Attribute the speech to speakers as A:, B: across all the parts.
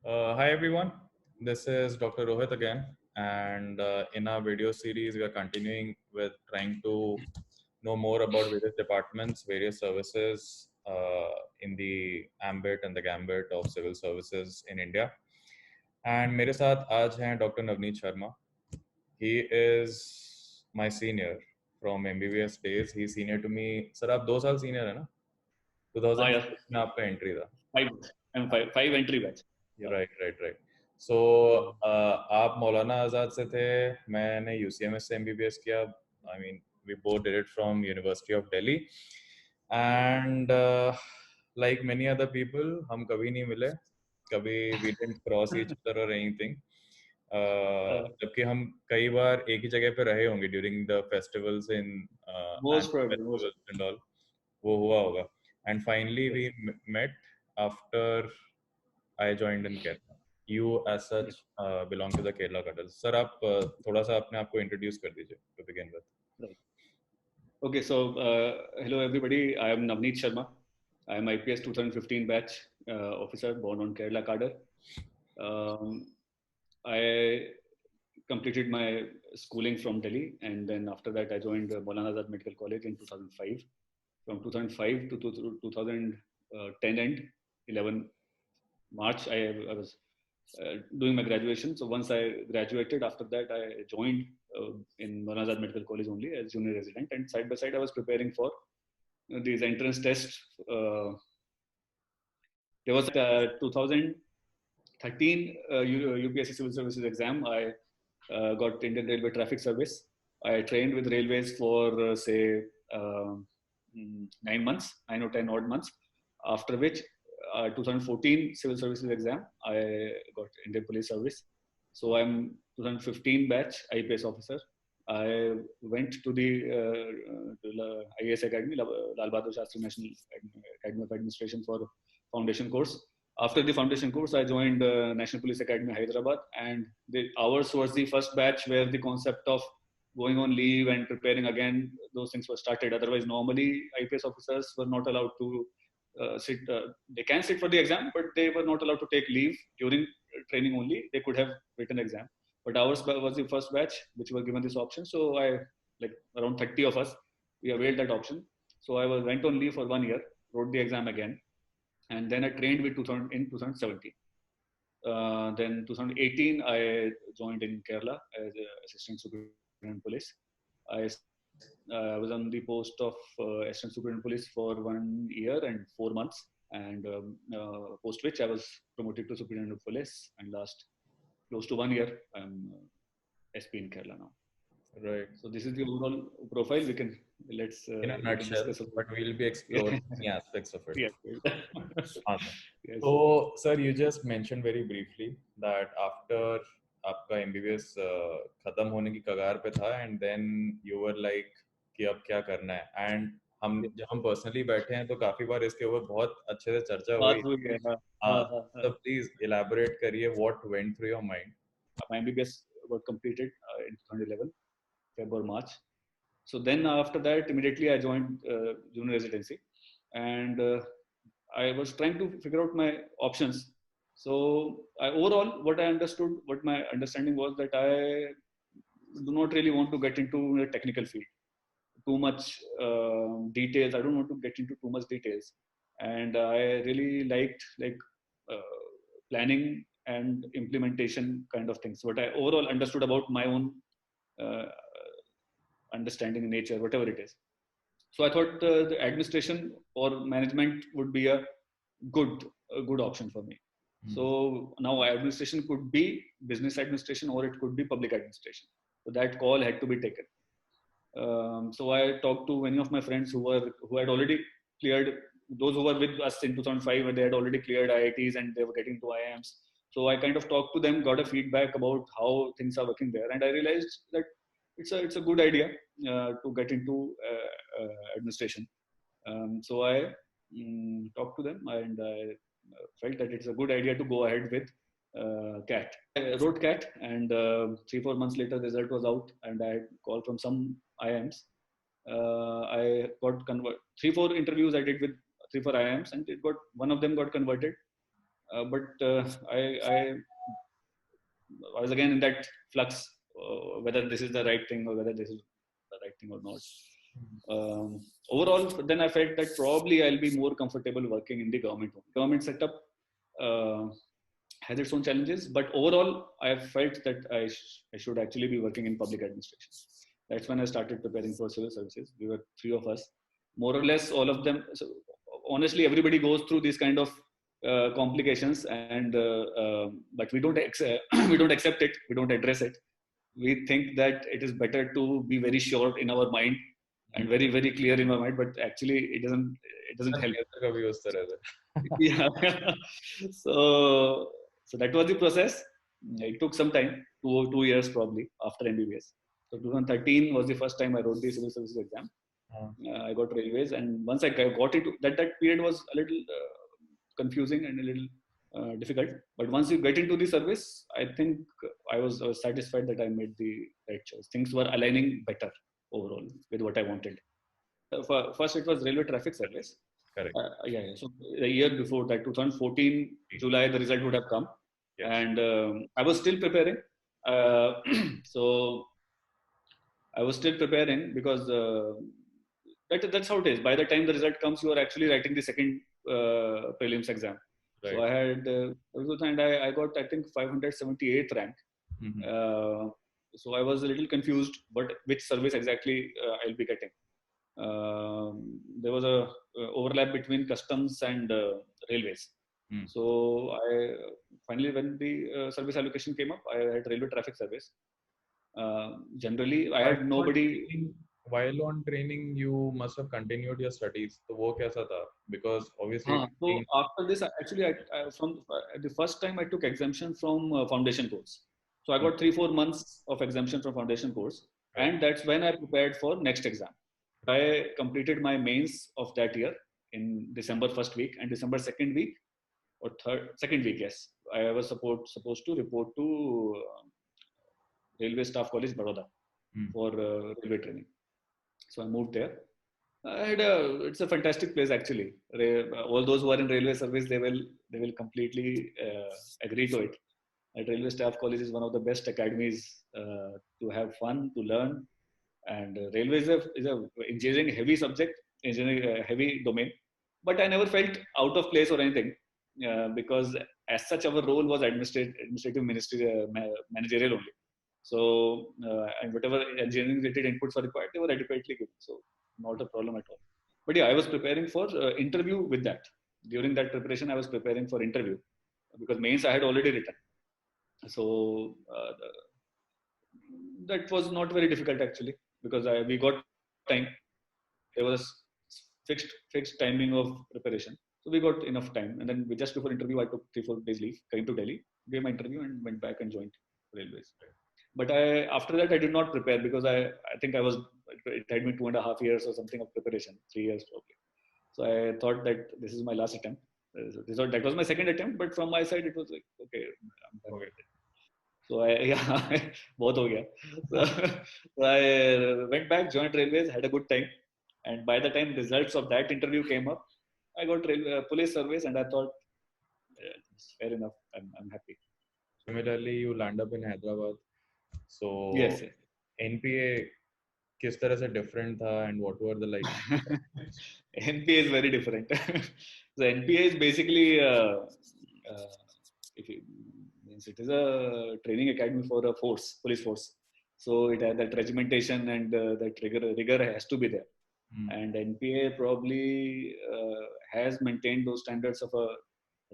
A: Hi everyone, this is Dr. Rohit again, and in our video series, we are continuing with trying to know more about various departments, various services in the ambit and the gambit of civil services in India. And मेरे साथ आज हैं Dr. Navneet Sharma. He is my senior from MBBS days. He's senior to me. Sir, आप 2 साल senior है ना?
B: हाँ यार
A: 2006 में आपका entry था.
B: Five entry batch
A: right. So आप मौलाना आज़ाद से थे, मैंने यूसीएमएस से एमबीबीएस किया. I mean we both did it from university of Delhi and like many other people हम कभी नहीं मिले, कभी we didn't cross each other और एनीथिंग. जबकि हम कई बार एक ही जगह पे रहे होंगे during the festivals in
B: most probably
A: festivals and all. वो हुआ होगा and finally we met after I joined in Kerala. You, as such, belong to the Kerala cadre. Sir, आप थोड़ा सा अपने आप को introduce कर दीजिए to begin with.
B: Okay, so hello everybody. I am Navneet Sharma. I am IPS 2015 batch officer born on Kerala cadre. I completed my schooling from Delhi, and then after that I joined Maulana Azad Medical College in 2005. From 2005 to 2010 end 11 March, I was doing my graduation. So once I graduated, after that I joined in Maulana Azad Medical College only as junior resident, and side by side I was preparing for these entrance tests. There was 2013 UPSC Civil Services exam. I got Indian Railway Traffic Service. I trained with railways for say 9 months, 9 or 10 odd months. After which 2014 Civil Services exam, I got Indian Police Service. So I'm 2015 batch IPS officer. I went to the IAS Academy, Lal Bahadur Shastri National Academy of Administration for foundation course. After the foundation course, I joined National Police Academy Hyderabad, and ours was the first batch where the concept of going on leave and preparing again, those things were started. Otherwise, normally IPS officers were not allowed to sit. They can sit for the exam, but they were not allowed to take leave during training only. They could have written exam, but ours was the first batch which were given this option. So like around 30 of us, we availed that option. So I went on leave for 1 year, wrote the exam again, and then I trained with 2017. Then 2018, I joined in Kerala as assistant superintendent police. I was on the post of assistant superintendent police for 1 year and 4 months, and post which I was promoted to superintendent of police. And last close to 1 year, I'm SP in Kerala now.
A: Right.
B: So this is the overall profile. Let's
A: in a nutshell, but we'll be exploring many aspects of it.
B: Yes.
A: Awesome.
B: Yes.
A: So, sir, you just mentioned very briefly that after आपका MBBS खत्म होने की कगार पे था, and then you were like कि अब क्या करना है, and जब हम पर्सनली बैठे हैं तो काफी बार इसके ऊपर बहुत अच्छे से चर्चा हुई. तो प्लीज इलैबोरेट करिए what went through your mind.
B: My MBBS got completed in 2011 February March. So then after that, immediately I joined junior residency, and I was trying to figure out my options. So overall, what my understanding was that I do not really want to get into a technical field. Too much details. I don't want to get into too much details, and I really liked planning and implementation kind of things. What I overall understood about my own uh, understanding nature, whatever it is. So I thought the administration or management would be a good option for me. So now administration could be business administration or it could be public administration. So that call had to be taken. So I talked to many of my friends who had already cleared, those who were with us in 2005, where they had already cleared IITs and they were getting to IIMs. So I kind of talked to them, got a feedback about how things are working there, and I realized that it's a good idea to get into administration. So I talked to them, and I felt that it's a good idea to go ahead with CAT. I wrote CAT, and 3-4 months later, the result was out, and I called from some IIMs. I got 3-4 interviews I did with 3-4 IIMs, and one of them got converted. but I was again in that flux, whether this is the right thing or whether this is the right thing or not. Overall, then I felt that probably I'll be more comfortable working in the government. Government setup has its own challenges, but overall, I felt that I should actually be working in public administration. That's when I started preparing for civil services. We were three of us, more or less all of them. So honestly, everybody goes through these kind of complications, and but we don't we don't accept it. We don't address it. We think that it is better to be very sure in our mind and very very clear in our mind, but actually it doesn't help. Yeah. so so that was the process. It took some time, 2 years probably after MBBS. So 2013 was the first time I wrote the civil services exam. I got railways, and once I got into that period was a little confusing and a little difficult. But once you get into the service, I think I was satisfied that I made the right choice. Things were aligning better overall with what I wanted. First, it was railway traffic service.
A: Correct.
B: Yeah. So a year before that, 2014 July, the result would have come, yes. And I was still preparing. So I was still preparing because that's how it is. By the time the result comes, you are actually writing the second prelims exam. Right. So I had, and I got, I think, 578th rank. Mm-hmm. So I was a little confused, but which service exactly I'll be getting. There was a overlap between customs and railways. So I finally, when the service allocation came up, I had railway traffic service. Generally, I had nobody.
A: While on training, you must have continued your studies. So wo kaisa tha? Because obviously.
B: So after this, actually, I from the first time I took exemption from foundation course. So I got 3-4 months of exemption from foundation course, right. And that's when I prepared for next exam. I completed my mains of that year in December first week, and December second week or second week, yes, I was supposed to report to Railway Staff College, Baroda, for railway training. So I moved there. It's a fantastic place actually. All those who are in railway service, they will completely agree to it. At Railway Staff College is one of the best academies to have fun, to learn. And railway is a engineering heavy subject, engineering heavy domain. But I never felt out of place or anything because as such our role was administrative ministry managerial only. So and whatever engineering related inputs were required, they were adequately given. So not a problem at all. But yeah, I was preparing for interview with that. During that preparation, I was preparing for interview because mains I had already written. So that was not very difficult actually because we got time. There was fixed timing of preparation, so we got enough time. And then just before interview, I took 3-4 days leave, came to Delhi, gave my interview, and went back and joined railways. But after that I did not prepare because I think it had been 2.5 years or something of preparation, 3 years probably. So I thought that this is my last attempt. That was my second attempt, but from my side it was like, okay, I'm done with it. So both ho gaya. So I went back, joined railways, had a good time, and by the time results of that interview came up, I got police service, and I thought, fair enough, I'm happy.
A: Similarly, you land up in Hyderabad. So
B: yes.
A: NPA किस तरह से different था, and what were the like?
B: NPA is very different. So NPA is basically it is a training academy for a police force. So it has that regimentation and that rigor has to be there. And NPA probably has maintained those standards of a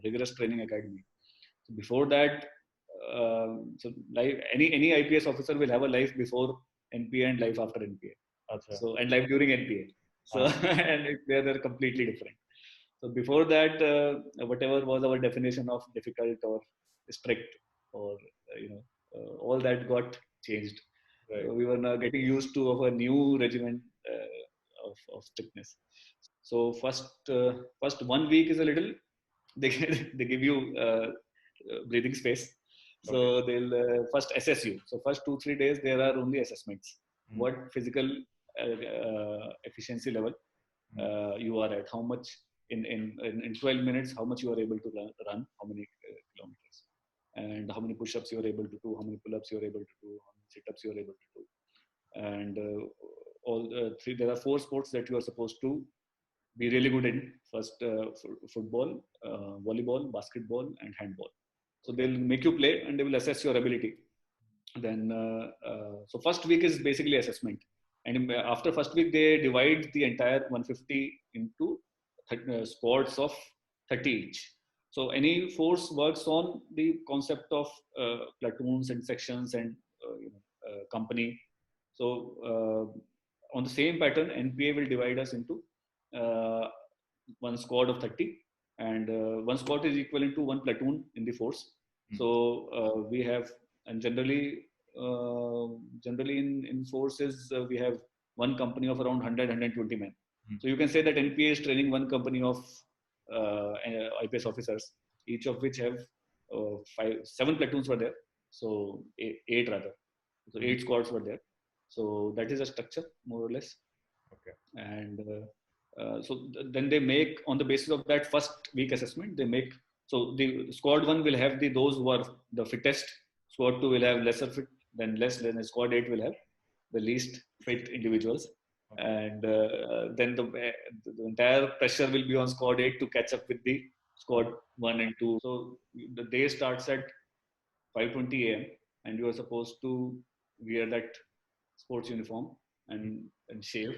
B: rigorous training academy. So before that, so like any IPS officer will have a life before NPA and life after NPA. Achha. So and life during NPA. So and they're completely different. So before that, whatever was our definition of difficult or strict, or all that got changed. Right. So we were now getting used to of a new regimen of strictness. So first 1 week is a little. They give you breathing space. So they'll first assess you. So first 2-3 days there are only assessments. What physical efficiency level you are at, how much in 12 minutes how much you are able to run, how many kilometers, and how many push-ups you are able to do, how many pull-ups you are able to do, how many sit-ups you are able to do. And there are 4 sports that you are supposed to be really good in. First, football, volleyball, basketball, and handball. So they'll make you play and they will assess your ability. Then, so first week is basically assessment. And after first week, they divide the entire 150 into squads of 30 each. So any force works on the concept of platoons and sections and company. So on the same pattern, NPA will divide us into one squad of 30, and one squad is equivalent to one platoon in the force. So we have, and generally in forces we have one company of around 100-120 men. So you can say that NPA is training one company of IPS officers, each of which have 7 platoons were there. So 8 rather. So 8 squads were there. So that is a structure more or less.
A: Okay.
B: And so then they make, on the basis of that first week assessment, they make, so the squad 1 will have those who are the fittest, squad 2 will have lesser fit, then squad 8 will have the least fit individuals. Okay. And then the entire pressure will be on squad 8 to catch up with the squad 1 and 2. So the day starts at 5:20 a.m. and you are supposed to wear that sports uniform and shave.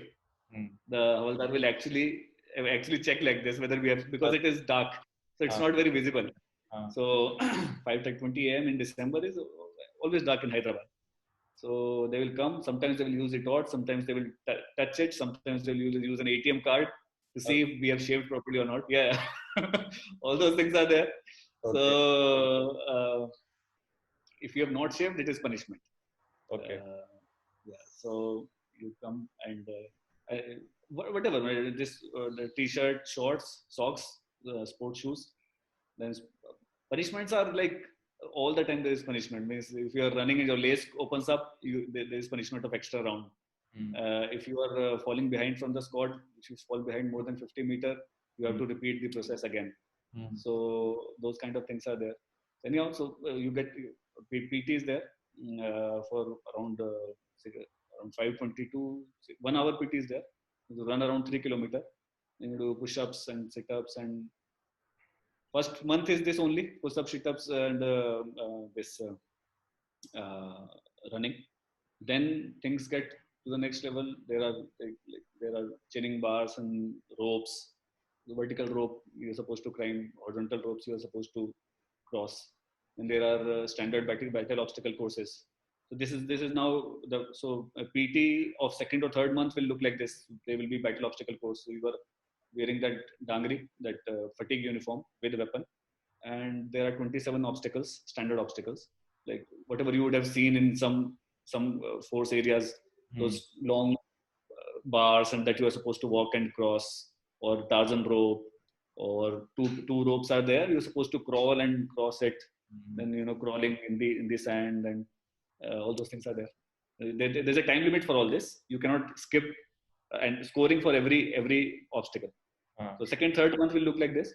B: The Havaldar will actually check like this whether we have, because it is dark, so it's not very visible. So 5:20 a.m. in December is always dark in Hyderabad. So they will come. Sometimes they will use the torch. Sometimes they will touch it. Sometimes they will use an ATM card to see if we have shaved properly or not. Yeah, all those things are there. Okay. So if you have not shaved, it is punishment.
A: Okay.
B: Yeah. So you come and whatever. This the t-shirt, shorts, socks, sports shoes. Then punishments are like all the time. There is punishment. Means if you are running and your lace opens up, there is punishment of extra round. If you are falling behind from the squad, if you fall behind more than 50 meters, you have to repeat the process again. So those kind of things are there. Anyhow, so you get PT is there for around 5:22, 1 hour PT is there. You run around 3 kilometers. You do push-ups and sit-ups, and first month is this only push-ups, sit-ups, and this running. Then things get to the next level. There are chinning bars and ropes. The vertical rope you're supposed to climb, horizontal ropes you're supposed to cross, and there are standard battle obstacle courses. So this is now a PT of second or third month will look like this. There will be battle obstacle course. So you are wearing that dangri, that fatigue uniform with weapon, and there are 27 obstacles, standard obstacles, like whatever you would have seen in some force areas, those long bars, and that you are supposed to walk and cross, or Tarzan rope, or two ropes are there. You're supposed to crawl and cross it. Then crawling in the sand, and all those things are there. There's a time limit for all this. You cannot skip, and scoring for every obstacle. So second, third month will look like this.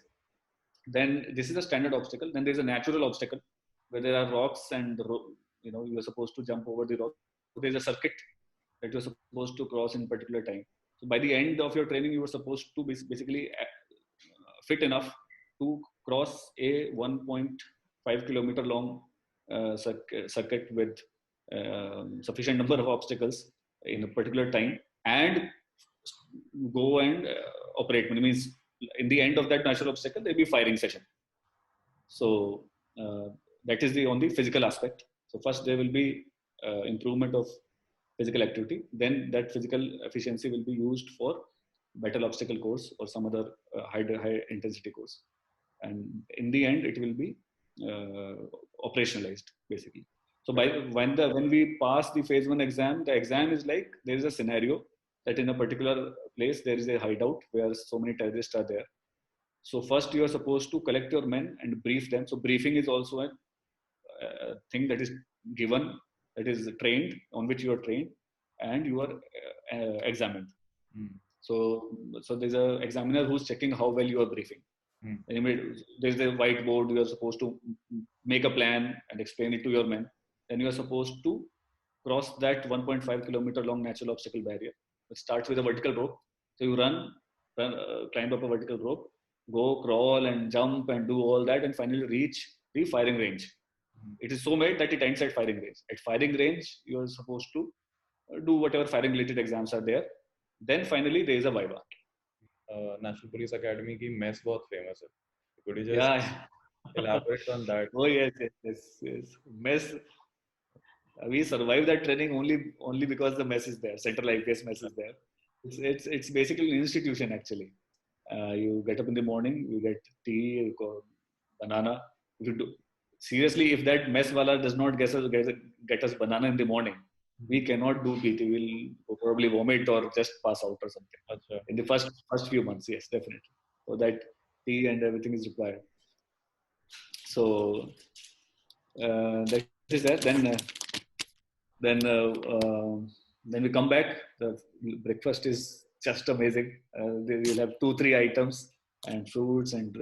B: Then this is a standard obstacle. Then there's a natural obstacle where there are rocks, and you are supposed to jump over the rock. So there's a circuit that you're supposed to cross in particular time. So by the end of your training, you were supposed to basically fit enough to cross a 1.5 kilometer long circuit with sufficient number of obstacles in a particular time, and go and operate. It means in the end of that natural obstacle, there will be firing session. So that is on the physical aspect. So first there will be improvement of physical activity. Then that physical efficiency will be used for battle obstacle course or some other high intensity course. And in the end, it will be operationalized basically. So when we pass the phase 1 exam, the exam is like there is a scenario that in a particular place there is a hideout where so many terrorists are there. So first you are supposed to collect your men and brief them. So briefing is also a thing that is given, that is trained, on which you are trained, and you are examined. So there's a examiner who's checking how well you are briefing. There's a whiteboard. You are supposed to make a plan and explain it to your men. Then you are supposed to cross that 1.5 kilometer long natural obstacle barrier. It starts with a vertical rope. So you run, climb up a vertical rope, go crawl and jump and do all that, and finally reach the firing range. It is so made that it ends at firing range. At firing range, you are supposed to do whatever firing related exams are there. Then finally there is a viva.
A: National Police Academy की mess बहुत famous है. Could you just
B: Yeah.
A: elaborate on that?
B: Oh yes. Mess. We survive that training only because the mess is there. Central IPS mess is there. It's basically an institution actually. You get up in the morning, you get tea, banana. If you do, seriously, if that mess wala does not get us banana in the morning, we cannot do PT. We'll probably vomit or just pass out or something.
A: Achha.
B: In the first few months, yes, definitely. So that tea and everything is required. So that is there. Then we come back. The breakfast is just amazing. We'll have 2-3 items and fruits and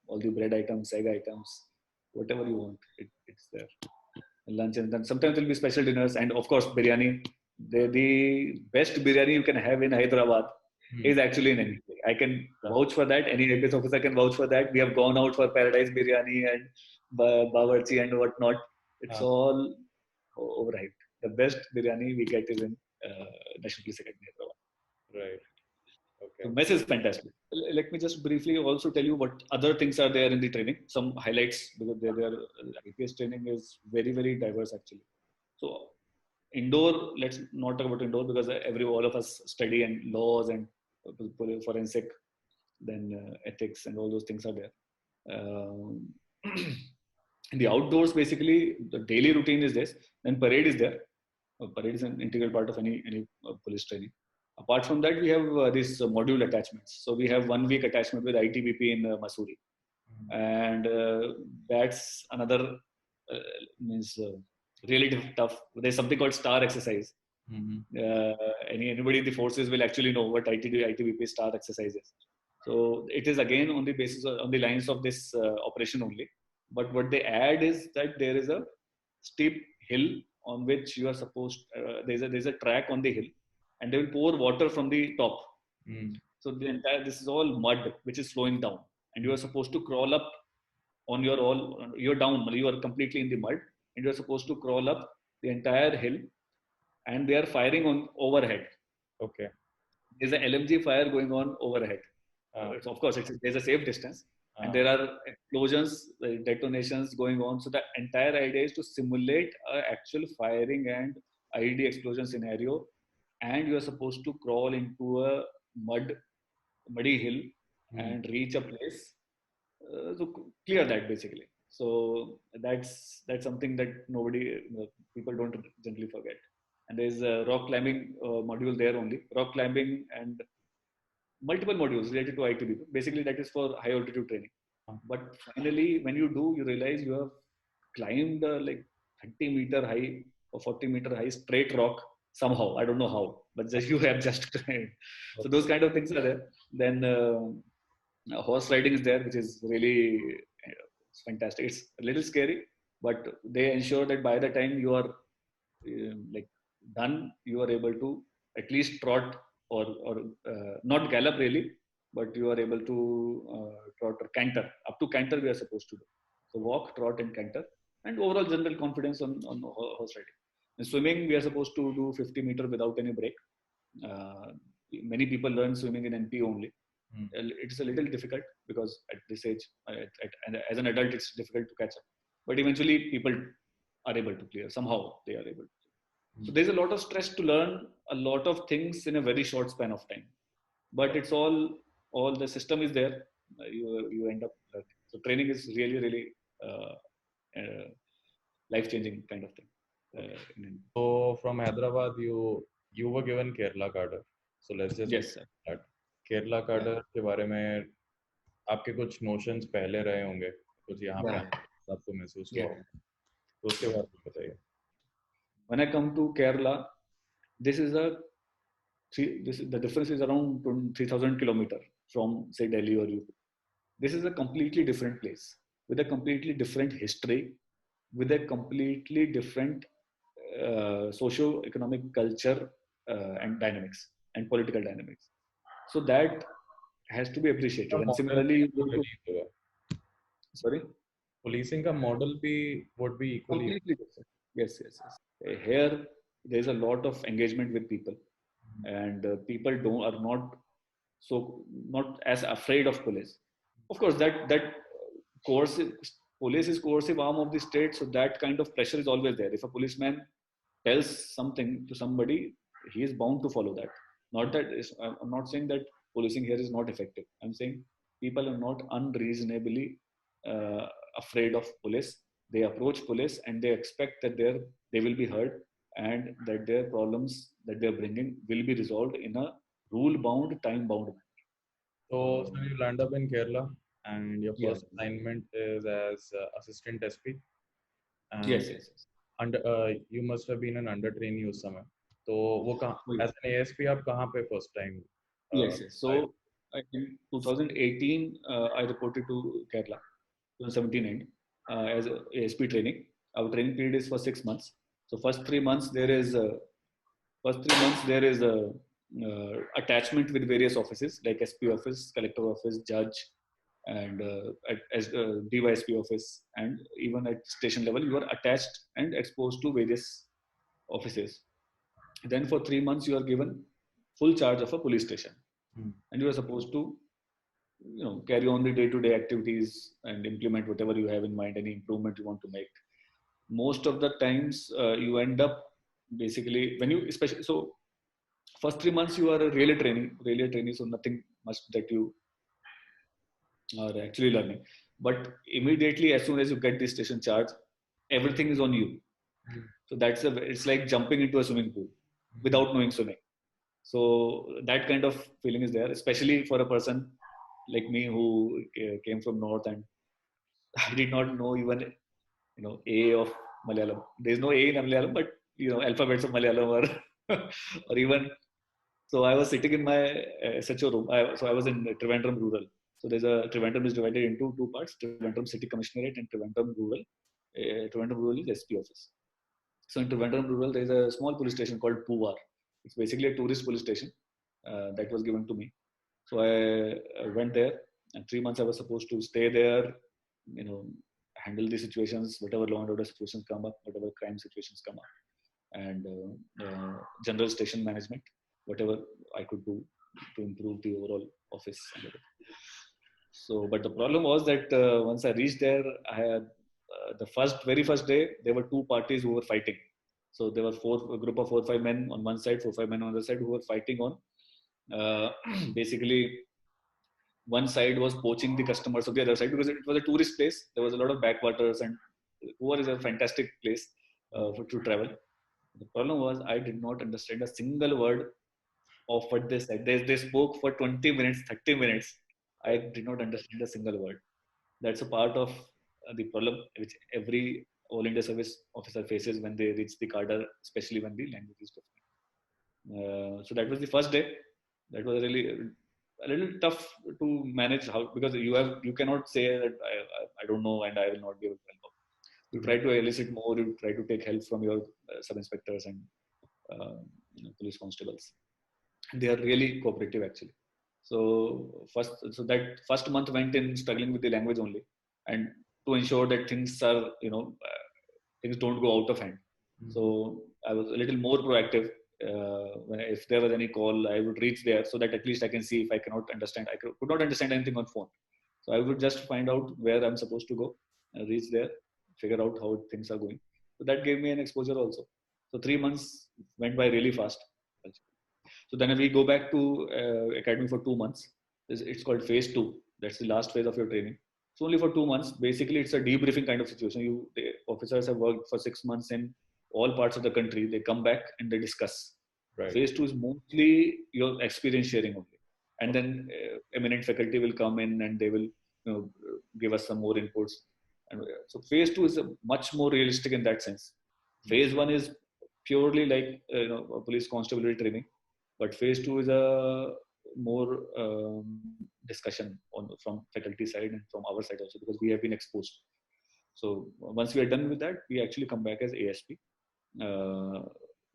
B: all the bread items, egg items, whatever you want. It's there. Lunch, and then sometimes there'll be special dinners, and of course biryani. The best biryani you can have in Hyderabad is actually in NP. I can vouch for that. Any IPS officer can vouch for that. We have gone out for Paradise Biryani and Bawarchi and whatnot. It's all overhyped. The best biryani we get is in National Police Academy Hyderabad.
A: Right. Okay.
B: The mess is fantastic. Let me just briefly also tell you what other things are there in the training. Some highlights, because their IPS training is very, very diverse actually. So indoor, let's not talk about indoor because all of us study and laws and forensic, then ethics and all those things are there. In the outdoors, basically, the daily routine is this. Then parade is there. Parade is an integral part of any police training. Apart from that, we have this module attachments. So we have 1 week attachment with ITBP in Mussoorie. And that's another means really tough. There's something called STAR exercise. Anybody in the forces will actually know what ITBP STAR exercise is. So it is again on the basis on the lines of this operation only. But what they add is that there is a steep hill on which you are supposed. There's a track on the hill, and they will pour water from the top. So this is all mud which is flowing down, and you are supposed to crawl up on you're down, you are completely in the mud, and you're supposed to crawl up the entire hill, and they are firing on overhead.
A: Okay.
B: There's an LMG fire going on overhead. Of course, there's a safe distance, and there are explosions, detonations going on. So the entire idea is to simulate an actual firing and IED explosion scenario, and you are supposed to crawl into a muddy hill and reach a place to clear that basically. So that's something that people don't generally forget. And there's a rock climbing module there only. Rock climbing and multiple modules related to ITBP. Basically, that is for high altitude training. But finally, when you do, you realize you have climbed like 30-meter high or 40-meter high straight rock somehow. I don't know how, but you have just climbed. So those kind of things are there. Then horse riding is there, which is really fantastic. It's a little scary, but they ensure that by the time you are like done, you are able to at least trot or not gallop really, but you are able to trot or canter. Up to canter we are supposed to do. So walk, trot, and canter, and overall general confidence on horse riding. In swimming, we are supposed to do 50 meter without any break. Many people learn swimming in NP only. It's a little difficult because at this age, as an adult, it's difficult to catch up. But eventually, people are able to clear. Somehow, they are able to. So there's a lot of stress to learn a lot of things in a very short span of time. But it's all the system is there. You end up learning. So training is really, really life-changing kind of thing.
A: So from Hyderabad, you were given Kerala cadre. So let's just start. Kerala cadre के बारे में आपके कुछ notions पहले रहे होंगे, कुछ यहाँ पे आपको महसूस हुआ होगा, तो उसके बारे में बताइए.
B: When I come to Kerala, this is a the difference is around 3,000 kilometers from say Delhi or UP. This is a completely different place with a completely different history, with a completely different socio-economic culture and dynamics and political dynamics. So that has to be appreciated. And
A: model
B: similarly, you go to,
A: equally होगा.
B: sorry,
A: Policing का model भी would be equally.
B: completely different. Yes, yes, yes. Here, there's a lot of engagement with people, and people are not as afraid of police. Of course, that coercive police is coercive arm of the state, so that kind of pressure is always there. If a policeman tells something to somebody, he is bound to follow that. I'm not saying that policing here is not effective. I'm saying people are not unreasonably afraid of police. They approach police and they expect that they will be heard and that their problems that they're bringing will be resolved in a rule-bound, time-bound manner.
A: So you land up in Kerala, and your
B: Yeah.
A: first assignment is as assistant SP. And
B: Yes, yes, yes.
A: you must have been an under trainee उस समय. तो वो कहाँ
B: Wait.
A: as an ASP आप कहाँ पे first time?
B: Yes, yes. So in 2018, I reported to Kerala. 2017 end as a ASP training. Our training period is for 6 months. So first 3 months there is a attachment with various offices like SP office, collector office, judge, and as DYSP office, and even at station level you are attached and exposed to various offices. Then for 3 months you are given full charge of a police station, and you are supposed to carry on the day-to-day activities and implement whatever you have in mind, any improvement you want to make. Most of the times you end up basically when you especially so first 3 months you are a relay trainee, so nothing much that you are actually learning. But immediately as soon as you get the station charge, everything is on you. So it's like jumping into a swimming pool without knowing swimming. So that kind of feeling is there, especially for a person like me who came from north, and I did not know even A of Malayalam. There's no A in Malayalam, but alphabets of Malayalam or even. So I was sitting in my SHO room. So I was in Trivandrum Rural. So Trivandrum is divided into two parts: Trivandrum City Commissionerate and Trivandrum Rural. Trivandrum Rural is SP office. So in Trivandrum Rural, there is a small police station called Puvar. It's basically a tourist police station that was given to me. So I went there, and 3 months I was supposed to stay there, handle the situations, whatever law and order situations come up, whatever crime situations come up, and general station management, whatever I could do to improve the overall office. So, but the problem was that once I reached there, I had the very first day, there were two parties who were fighting. So there were a group of 4 or 5 men on one side, 4 or 5 men on the other side who were fighting on basically one side was poaching the customers of the other side because it was a tourist place. There was a lot of backwaters, and Goa is a fantastic place to travel. The problem was I did not understand a single word of what they said. They spoke for 20 minutes, 30 minutes. I did not understand a single word. That's a part of the problem which every all India service officer faces when they reach the cadre, especially when the language is different. So that was the first day. That was really a little tough to manage because you cannot say that I don't know and I will not be able to help out. You try to elicit more. You try to take help from your sub inspectors and police constables. They are really cooperative actually. So that first month went in struggling with the language only, and to ensure that things are things don't go out of hand. So I was a little more proactive. If there was any call, I would reach there so that at least I can see if I cannot understand. I could not understand anything on phone, so I would just find out where I'm supposed to go, reach there, figure out how things are going. So that gave me an exposure also. So 3 months went by really fast. So then we go back to academy for 2 months. It's called phase 2. That's the last phase of your training. So only for 2 months. Basically, it's a debriefing kind of situation. The officers have worked for 6 months in all parts of the country. They come back and they discuss. Right. Phase 2 is mostly your experience sharing only. And then eminent faculty will come in and they will give us some more inputs. And so phase 2 is much more realistic in that sense. Phase 1 is purely like a police constabulary training. But phase 2 is a more discussion from faculty side and from our side also, because we have been exposed. So once we are done with that, we actually come back as ASP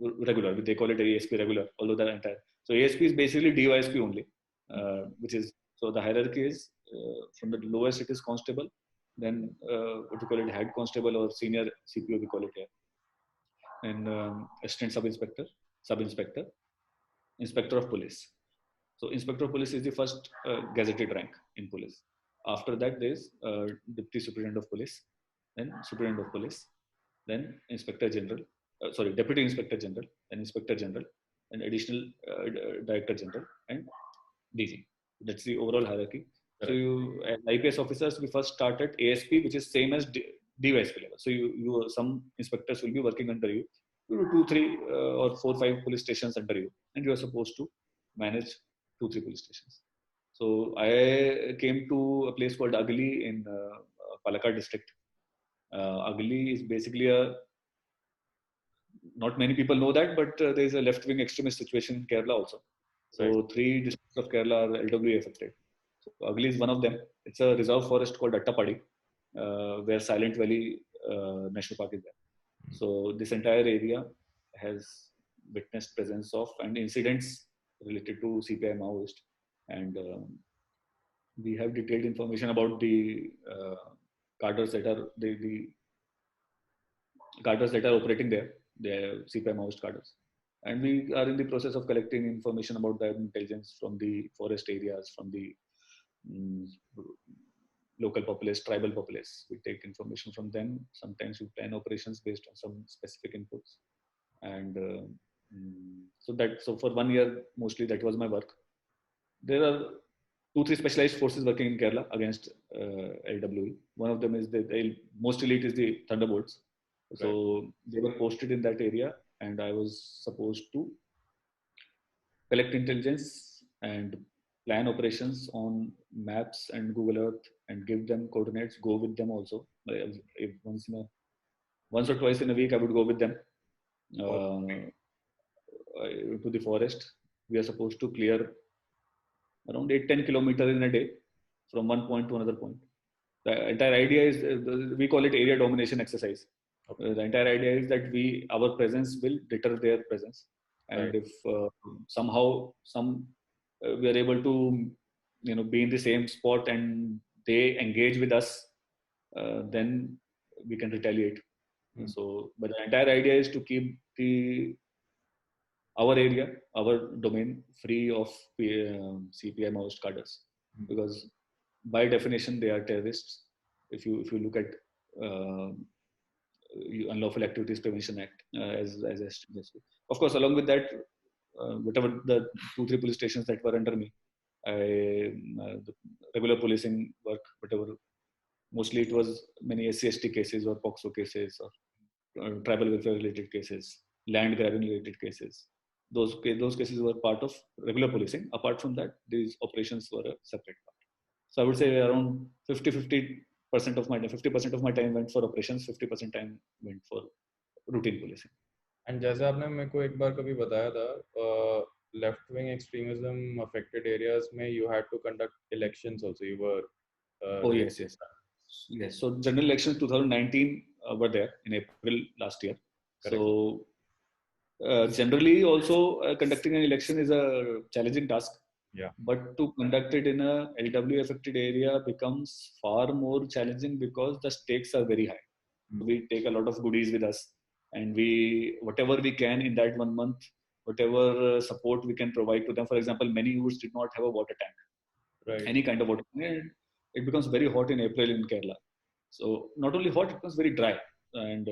B: regular. They call it ASP regular, although the entire. So ASP is basically DYSP only, which is, so the hierarchy is from the lowest it is constable, then what we call it head constable or senior CPO we call it here, and assistant sub inspector, inspector of police. So inspector of police is the first gazetted rank in police. After that, there is deputy superintendent of police, then superintendent of police, then inspector general, deputy inspector general, then inspector general, and additional director general, and DG. That's the overall hierarchy. So you, as IPS officers, we first start at ASP, which is same as DYSP level. So you some inspectors will be working under you. You do 2, 3, or 4, 5 police stations under you, and you are supposed to manage 2, 3 police stations. So I came to a place called Agli in Palakkad district. Agli is basically not many people know that, but there is a left-wing extremist situation in Kerala also. So right. 3 districts of Kerala are LWA affected. So Agli is one of them. It's a reserve forest called Attapadi, where Silent Valley National Park is there. So this entire area has witnessed presence of and incidents related to CPI Maoist, and we have detailed information about the cadres that are the cadres that are operating there, the CPI Maoist cadres. And we are in the process of collecting information about the intelligence from the forest areas, from the local populace, tribal populace. We take information from them. Sometimes we plan operations based on some specific inputs. And so for 1 year, mostly that was my work. There are 2, 3 specialized forces working in Kerala against LWE. One of them is the most elite is the Thunderbolts. So they were posted in that area, and I was supposed to collect intelligence and plan operations on maps and Google Earth and give them coordinates, go with them also. If once or twice in a week, I would go with them to the forest. We are supposed to clear around 8-10 kilometers in a day from one point to another point. The entire idea is, we call it area domination exercise. Okay. The entire idea is that our presence will deter their presence. And if somehow we are able to be in the same spot and they engage with us, then we can retaliate. So, but the entire idea is to keep our area, our domain free of CPI Maoist cadres, because by definition they are terrorists. If you look at Unlawful Activities Prevention Act as of course, along with that, whatever the 2, 3 police stations that were under me, the regular policing work, whatever, mostly it was many SC/ST cases or POXO cases or tribal welfare related cases, land grabbing related cases. Those cases were part of regular policing. Apart from that, these operations were a separate part. So I would say around 50% of my time went for operations, 50% time went for routine policing.
A: And जैसे आपने मेरे को एक बार कभी बताया था, left wing extremism affected areas में you had to conduct elections also. You were
B: yes. So general elections 2019 were there in April last year. Correct. So generally also conducting an election is a challenging task.
A: Yeah.
B: But to conduct it in a LW affected area becomes far more challenging because the stakes are very high. We take a lot of goodies with us, and whatever we can in that 1 month, whatever support we can provide to them. For example, many youths did not have a water tank,
A: right?
B: Any kind of water tank. It becomes very hot in April in Kerala. So not only hot, it becomes very dry, and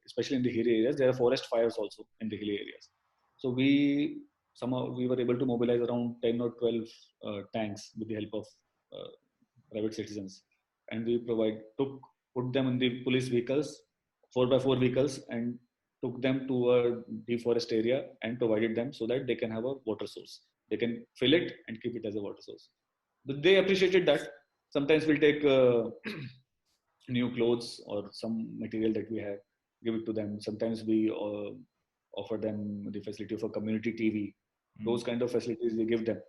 B: especially in the hilly areas, there are forest fires also in the hilly areas. So somehow we were able to mobilize around 10 or 12 tanks with the help of private citizens, and we put them in the police vehicles, 4x4 vehicles, and took them to a deep forest area and provided them so that they can have a water source. They can fill it and keep it as a water source. But they appreciated that. Sometimes we'll take new clothes or some material that we have, give it to them. Sometimes we offer them the facility of a community TV Those kind of facilities we give them,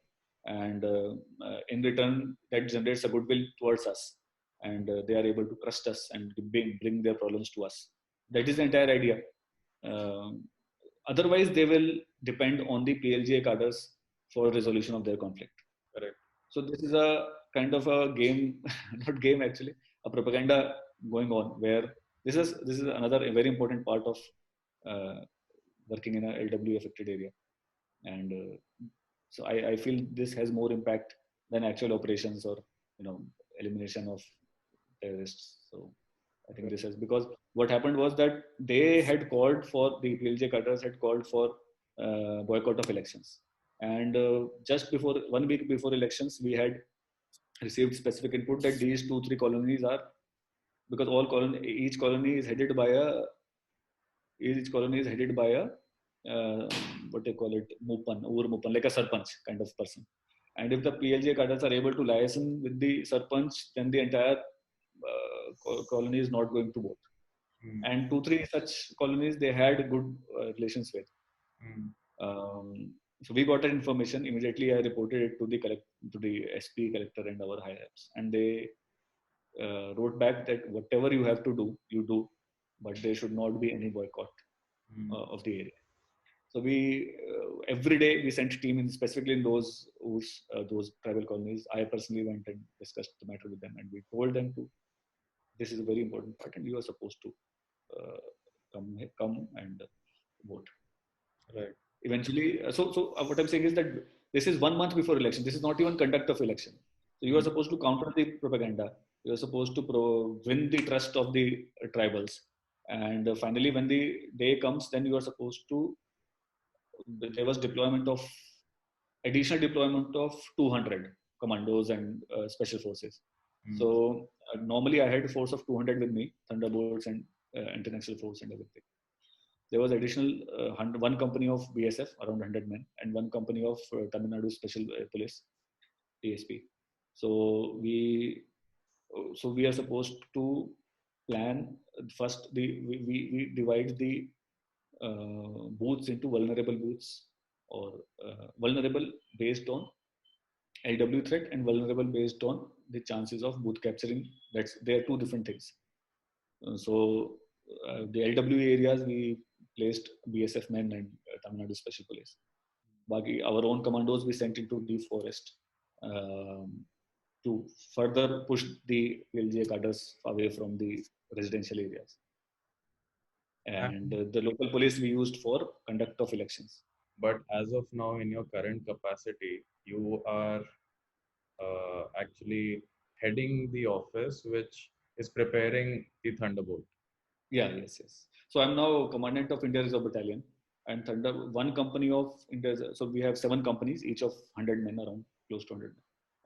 B: and in return that generates a goodwill towards us, and they are able to trust us and bring their problems to us. That is the entire idea. Otherwise they will depend on the PLGA cadres for resolution of their conflict.
A: Correct.
B: So this is a kind of a game, not game actually, a propaganda going on, where this is another very important part of working in a LW affected area. And so I feel this has more impact than actual operations or elimination of terrorists. So I think this is because what happened was that they had called for, the PLJ cutters had called for boycott of elections, and just before 1 week before elections we had received specific input that these 2-3 colonies are, because each colony is headed by a what they call it, Mupan, like a Sarpanch kind of person. And if the PLJ cadres are able to liaison with the Sarpanch, then the entire colony is not going to vote. And 2-3 such colonies they had good relations with. So we got that information immediately. I reported it to the SP, collector, and our higher ups, and they wrote back that whatever you have to do, you do, but there should not be any boycott of the area. So we every day we sent team in, specifically in those tribal colonies. I personally went and discussed the matter with them, and we told them to, this is a very important part, and you are supposed to come and vote.
A: Right.
B: Eventually, so what I'm saying is that this is 1 month before election. This is not even conduct of election. So you are supposed to counter the propaganda. You are supposed to win the trust of the tribals, and finally, when the day comes, then you are supposed to. There was additional deployment of 200 commandos and special forces. So normally I had a force of 200 with me, Thunderbolts and international force and everything. There was additional one company of BSF, around 100 men, and one company of Tamil Nadu Special Police, TSP. So we are supposed to plan first. We divide the booths into vulnerable booths, or vulnerable based on LW threat and vulnerable based on the chances of booth capturing. They are two different things. So the LW areas we placed BSF men and Tamil Nadu Special Police. Baki, our own commandos we sent into the forest to further push the PLJ cadres away from the residential areas. And the local police we used for conduct of elections.
A: But as of now, in your current capacity, you are actually heading the office which is preparing the Thunderbolt.
B: Yeah, yes. So I'm now commandant of India Reserve Battalion, and one company of India. So we have 7 companies, each of 100 men, around close to 100 men.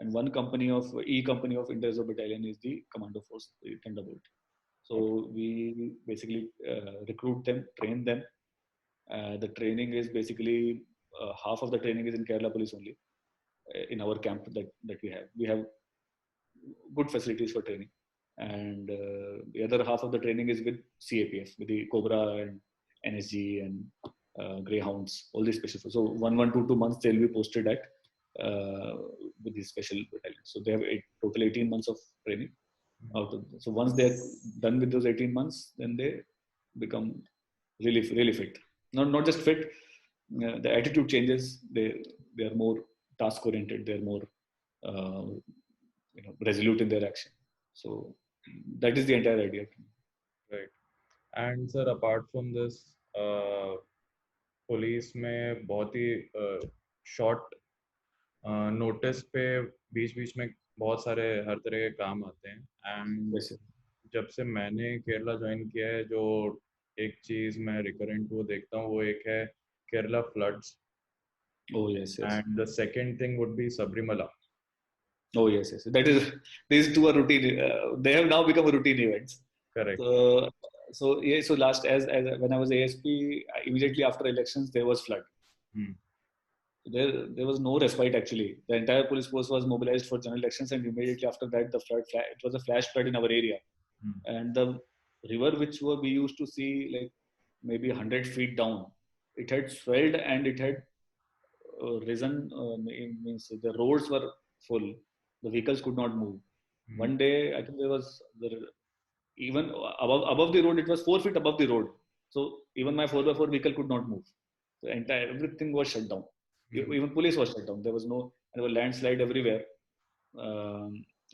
B: And one company of company of India Reserve Battalion is the commando force, the Thunderbolt. So we basically recruit them, train them. The training is basically half of the training is in Kerala Police only, in our camp that we have. We have good facilities for training, and the other half of the training is with CAPF, with the Cobra and NSG and Greyhounds, all these special. So 2 months they'll be posted at with these special battalions. So they have total 18 months of training. So once they're done with those 18 months, then they become really fit. Not just fit. The attitude changes. They are more task oriented. They're more resolute in their action. So that is the entire idea.
A: Right. And sir, apart from this, police में बहुत ही short notice पे बीच में बहुत सारे हर तरह के काम आते हैं. एंड जब से मैंने केरला ज्वाइन किया है, जो एक चीज मैं रिकरेंट वो देखता हूँ, वो एक है Kerala floods.
B: Oh yes.
A: And the second thing would be Sabrimala.
B: Oh yes. These two are routine. They have now become routine events.
A: Correct.
B: So last as when I was ASP, immediately after elections there was flood. There was no respite actually. The entire police force was mobilized for general elections, and immediately after that the flood. It was a flash flood in our area, and the river which we used to see like maybe 100 feet down, it had swelled and it had reason means the roads were full, the vehicles could not move. One day, I think even above the road, it was 4 feet above the road. So even my 4x4 vehicle could not move. So everything was shut down. Even police was shut down. There were landslide everywhere.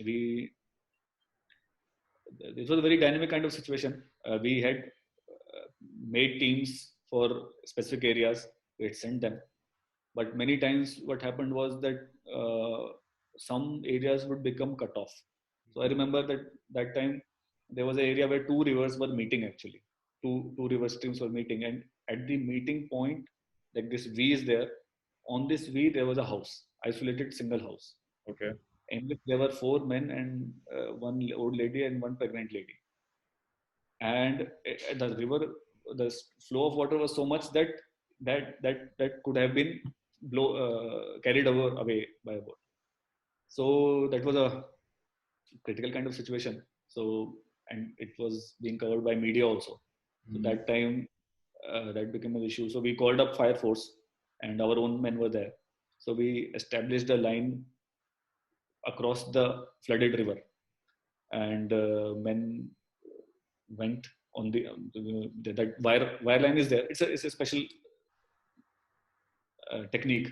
B: We This was a very dynamic kind of situation. We had made teams for specific areas. We had sent them, but many times what happened was that some areas would become cut off. So I remember that time there was an area where two rivers were meeting actually. Two river streams were meeting, and at the meeting point, like this V is there. On this V, there was a house, isolated single house.
A: Okay.
B: In which there were 4 men and one old lady and one pregnant lady. And the river, the flow of water was so much that could have been carried away by a boat. So that was a critical kind of situation. So, and it was being covered by media also. So that time, that became an issue. So we called up fire force, and our own men were there. So we established a line across the flooded river, and men went on that wire line is there. It's a special technique.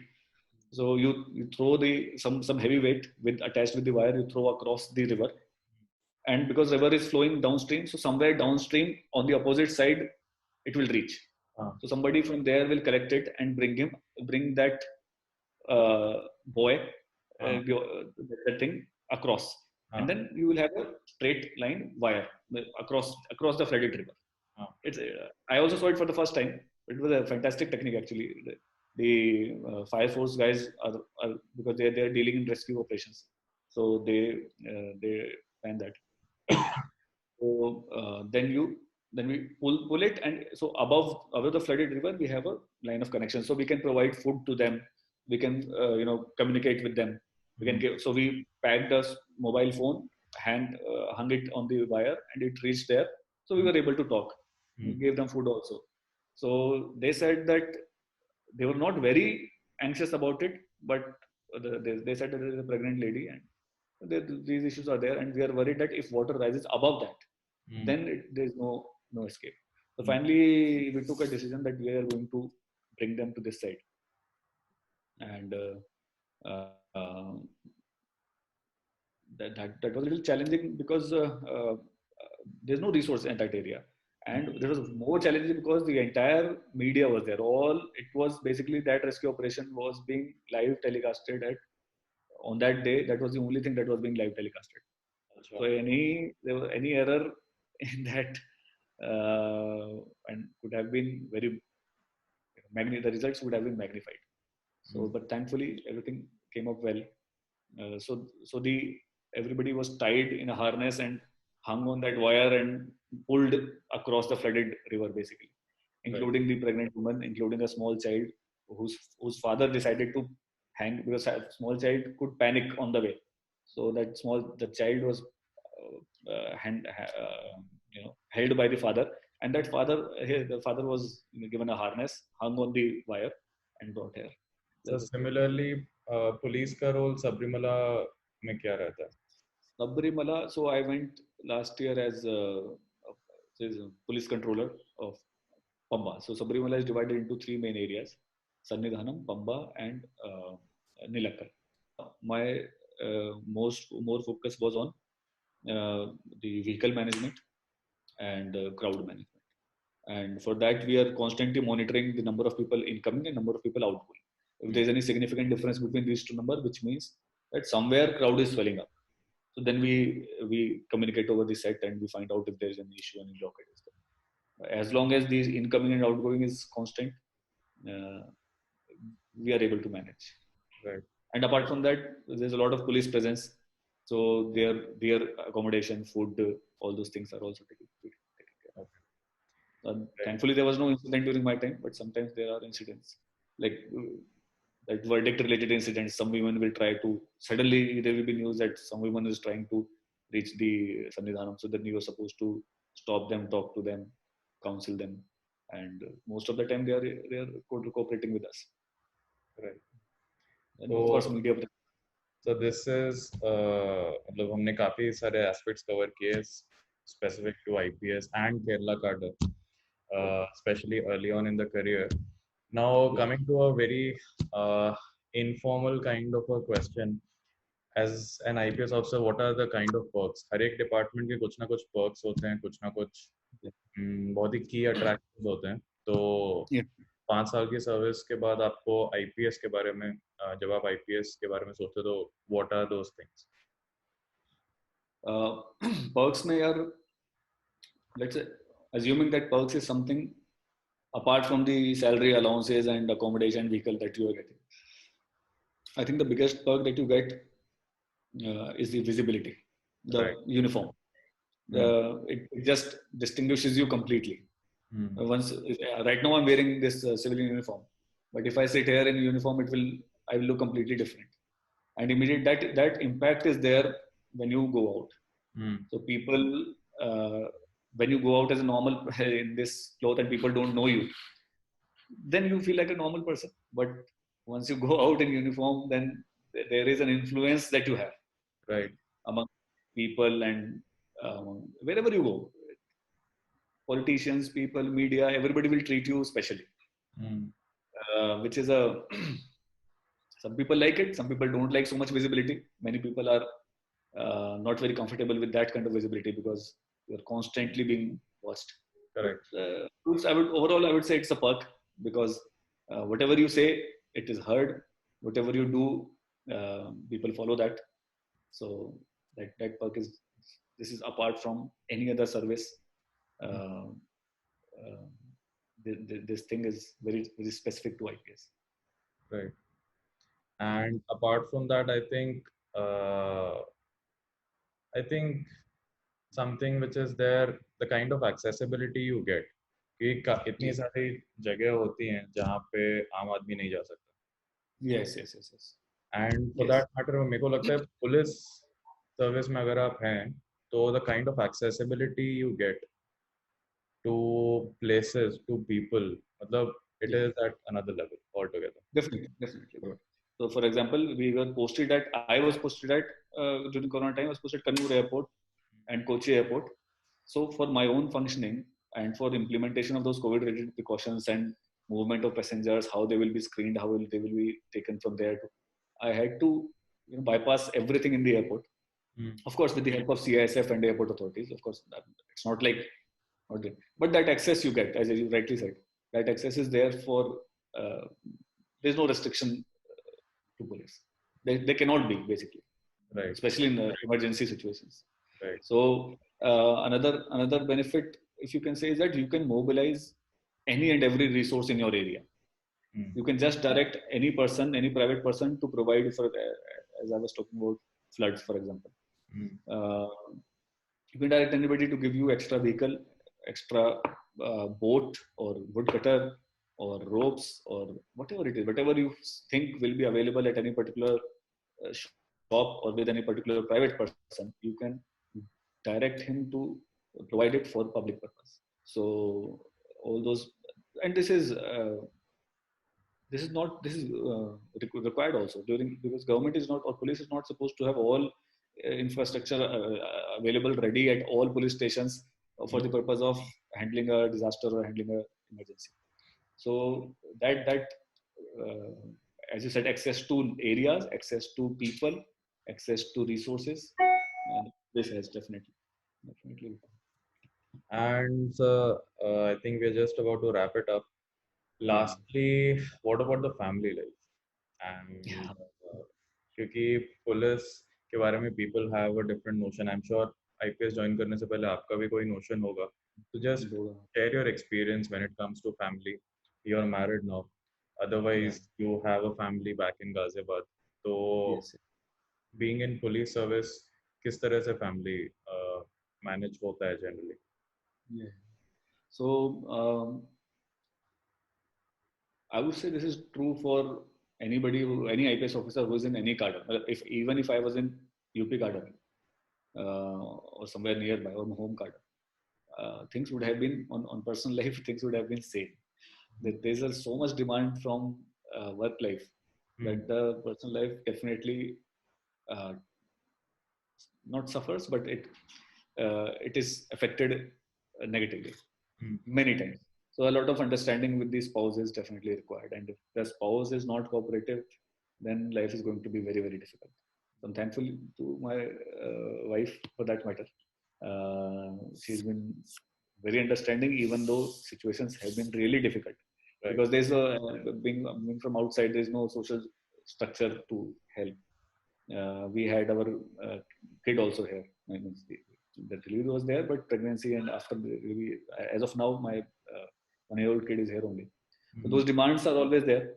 B: So you throw some heavy weight attached with the wire, you throw across the river, and because river is flowing downstream, so somewhere downstream on the opposite side it will reach. So somebody from there will collect it and bring that boy that thing across, and then you will have a straight line wire across the flooded river. It's I also saw it for the first time. It was a fantastic technique actually. The fire force guys are because they are dealing in rescue operations, so they find that. So then we pull it, and so above the flooded river we have a line of connection, so we can provide food to them. We can communicate with them. We can give, so we packed a mobile phone, hung it on the wire, and it reached there. So we were able to talk. We gave them food also. So they said that they were not very anxious about it, but they said that there is a pregnant lady and these issues are there, and we are worried that if water rises above that, then there is no escape. So finally, we took a decision that we are going to bring them to this side, and that was a little challenging because there's no resource in that area, and there was more challenging because the entire media was there. It was basically that rescue operation was being live telecasted on that day. That was the only thing that was being live telecasted. So there was any error in that, and could have been the results would have been magnified. So, but thankfully everything came up well. So everybody was tied in a harness and hung on that wire and pulled across the flooded river, basically, including the pregnant woman, including a small child whose father decided to hang because a small child could panic on the way. So the child was held by the father, and the father was given a harness, hung on the wire, and brought here.
A: So similarly, police का role Sabrimala में क्या रहता है?
B: Sabrimala, so I went last year as a police controller of Pamba. So Sabrimala is divided into 3 main areas: Sannidhanam, Pamba, and Nilakkal. My more focus was on the vehicle management and crowd management. And for that, we are constantly monitoring the number of people incoming and number of people outgoing. If there is any significant difference between these two numbers, which means that somewhere crowd is swelling up. So then we communicate over the set and we find out if there is an issue, any blockade is there. As long as these incoming and outgoing is constant, we are able to manage.
A: Right.
B: And apart from that, there's a lot of police presence. So their accommodation, food, all those things are also taken care of. Thankfully, there was no incident during my time, but sometimes there are incidents like that verdict-related incidents. Some women will try to suddenly there will be news that some woman is trying to reach the Sannidhanam, so then you are supposed to stop them, talk to them, counsel them, and most of the time they are cooperating with us.
A: Right.
B: and of course media.
A: So this is मतलब हमने काफी सारे aspects cover किए specific to IPS and Kerala cadre, especially early on in the career. Now coming to a very informal kind of a question, as an IPS officer, what are the kind of perks? हर एक department के कुछ ना कुछ perks होते हैं, कुछ ना कुछ बहुत ही key attractions होते हैं. तो 5 साल की सर्विस के बाद आपको आईपीएस के बारे में जब आप आईपीएस के बारे में सोचते हो तो what are those things?
B: Perks में यार, let's say assuming that perks is something apart from the salary allowances and accommodation vehicle that you are getting, I think the biggest perk that you get is the visibility, the uniform. It just distinguishes you completely. Once right now I'm wearing this civilian uniform, but if I sit here in uniform, I will look completely different, and immediate that impact is there when you go out. So people, when you go out as a normal in this cloth and people don't know you, then you feel like a normal person. But once you go out in uniform, then there is an influence that you have,
A: right,
B: among people and wherever you go. Politicians, people, media, everybody will treat you specially, which is a some people like it, some people don't like so much visibility. Many people are not very comfortable with that kind of visibility because you're constantly being watched.
A: Correct.
B: I would say it's a perk because whatever you say, it is heard. Whatever you do, people follow that. So that perk is, this is apart from any other service. This thing is very, very specific to IPS.
A: Right. And apart from that, I think something which is there, the kind of accessibility you get. कि इतनी सारी जगह होती हैं जहाँ पे आम आदमी नहीं जा सकता.
B: Yes.
A: And for that matter, मेरे को लगता है पुलिस सर्विस में अगर आप हैं तो the kind of accessibility you get to places, to people, मतलब it is at another level altogether.
B: Definitely. So, for example, I was posted at during Corona time. I was posted at Kannur Airport and Kochi Airport. So, for my own functioning and for implementation of those COVID-related precautions and movement of passengers, how they will be screened, how they will be taken from there, I had to bypass everything in the airport. Of course, with the help of CISF and airport authorities. Of course, it's not like, but that access you get, as you rightly said, that access is there for. There's no restriction to police. They cannot be, basically,
A: right,
B: especially in emergency situations.
A: Right.
B: So another benefit, if you can say, is that you can mobilize any and every resource in your area. You can just direct any person, any private person, to provide for, as I was talking about floods, for example. You can direct anybody to give you extra vehicle, extra boat or wood cutter or ropes or whatever it is, whatever you think will be available at any particular shop or with any particular private person, you can direct him to provide it for public purpose. So all those, and this is required also because government is not, or police is not supposed to have all infrastructure available ready at all police stations for the purpose of handling a disaster or handling an emergency. So that as you said, access to areas, access to people, access to resources, this has definitely.
A: And I think we're just about to wrap it up. Lastly, what about the family life? And क्योंकि police के बारे में people have a different notion. I'm sure IPS join करने से पहले आपका भी कोई notion होगा. So just share your experience when it comes to family. You're married now. Otherwise, you have a family back in Ghaziabad. So being in police service, किस तरह से family manage होता है generally?
B: So I would say this is true for anybody any IPS officer who is in any cadre. Even if I was in UP cadre or somewhere nearby or home cadre, things would have been on personal life. Things would have been same. There's so much demand from work life that the personal life definitely uh, not suffers, but it is affected negatively many times. So a lot of understanding with the spouse is definitely required, and if the spouse is not cooperative, then life is going to be very, very difficult. So I'm thankful to my wife for that matter. She's been very understanding, even though situations have been really difficult. Right. Because there's being from outside, there's no social structure to help. We had our kid also here. I mean, the delivery was there, but pregnancy and after the delivery, as of now, my 1-year-old kid is here only. So those demands are always there.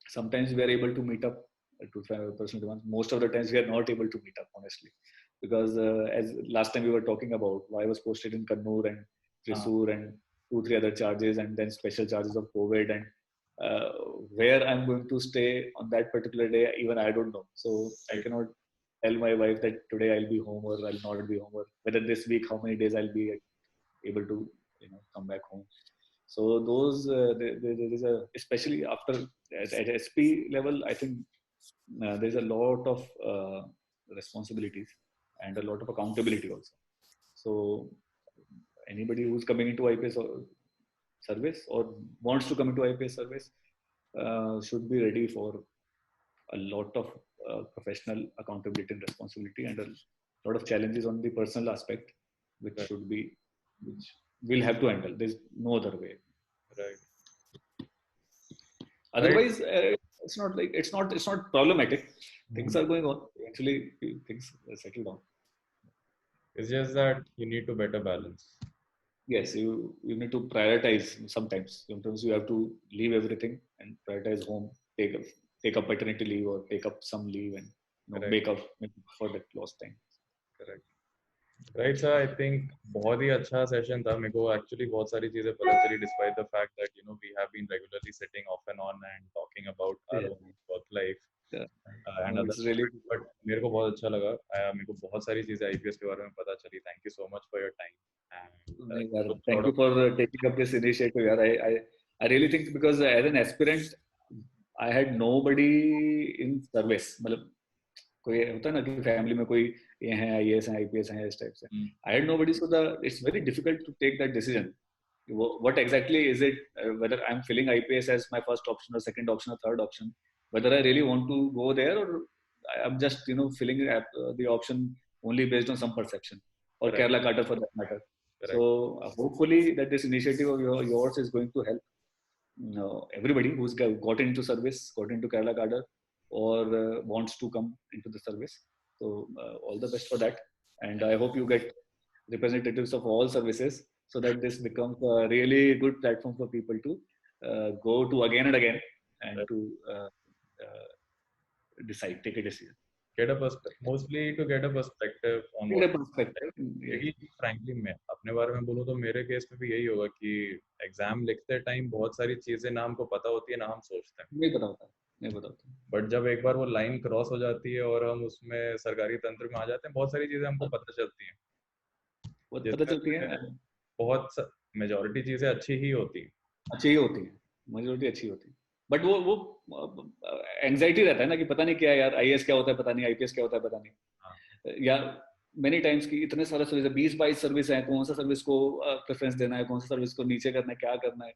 B: Sometimes we are able to meet up to personal demands. Most of the times we are not able to meet up, honestly, because as last time we were talking about, I was posted in Kannur and Thrissur and 2-3 other charges, and then special charges of COVID, and where I'm going to stay on that particular day, even I don't know. So I cannot tell my wife that today I'll be home or I'll not be home, or whether this week how many days I'll be able to come back home. So those there is a, especially after at SP level, I think there's a lot of responsibilities and a lot of accountability also. So anybody who's coming into IPS service or wants to come into IPS service should be ready for a lot of professional accountability and responsibility, and a lot of challenges on the personal aspect, which should be, which we'll have to handle. There's no other way.
A: Right.
B: Otherwise, it's not problematic. Things are going on. Eventually, things settle down.
A: It's just that you need to better balance.
B: Yes, you need to prioritize. Sometimes you have to leave everything and prioritize home. Take up paternity leave or take up some leave and make up for that lost time.
A: Correct. Right, sir. I think बहुत ही अच्छा session था. मेरे को actually बहुत सारी चीजें पता चली, despite the fact that we have been regularly sitting off and on and talking about our own work life. And
B: it's really,
A: but मेरे को बहुत अच्छा लगा. मेरे को बहुत सारी चीजें IPS के बारे में पता चली. Thank you so much for your time. And
B: thank you for taking up this initiative. Yeah, I really think, because as an aspirant, I had nobody in service. मतलब कोई होता है ना कि फैमिली में कोई ये है, IAS हैं, IPS हैं, इस टाइप से. I had nobody, so it's very difficult to take that decision. What exactly is it? Whether I'm filling IPS as my first option or second option or third option, whether I really want to go there, or I'm just filling the option only based on some perception, or Kerala Cadre for that matter. So hopefully that this initiative of yours is going to help everybody who's got into service, got into Kerala Cadre, or wants to come into the service. So all the best for that, and I hope you get representatives of all services, so that this becomes a really good platform for people to go to again and again, and to take a decision.
A: Get a perspective, mostly to get a perspective on
B: get a perspective.
A: Frankly, मैं अपने बारे में बोलूँ तो मेरे case में भी यही होगा कि एग्जाम लिखते टाइम बहुत सारी चीजें ना हमको पता होती है ना हम सोचते हैं.
B: नहीं पता होता.
A: बट जब एक बार वो लाइन क्रॉस हो जाती है और हम उसमें सरकारी तंत्र में आ जाते हैं, बहुत सारी चीजें हमको पता चलती हैं. बहुत मेजॉरिटी चीजें अच्छी ही होती है.
B: मेजॉरिटी अच्छी होती है. बट वो एंजाइटी रहता है ना कि पता नहीं क्या यार, IAS क्या होता है पता नहीं, IPS क्या होता है पता नहीं. या मेनी टाइम्स की इतने सारे सर्विस है, 20-22 सर्विस है, कौन सा सर्विस को प्रेफरेंस देना है, कौन सा सर्विस को नीचे करना है, क्या करना है.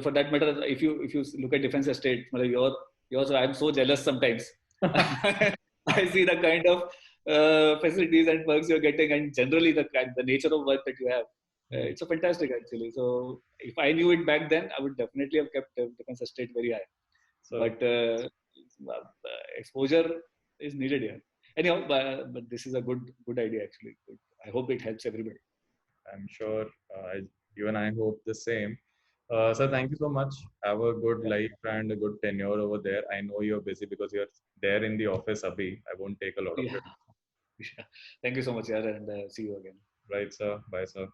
B: For that matter, if you look at defense estate, yours, I'm so jealous sometimes. I see the kind of facilities and perks you're getting, and generally the nature of work that you have. It's a fantastic, actually. So if I knew it back then, I would definitely have kept defense estate very high. But exposure is needed here. Anyhow, but this is a good idea, actually. I hope it helps everybody.
A: I'm sure even I hope the same. Sir, thank you so much. Have a good life and a good tenure over there. I know you're busy because you're there in the office, Abhi. I won't take a lot of it.
B: Thank you so much, yaar, and see you again.
A: Right, sir. Bye, sir.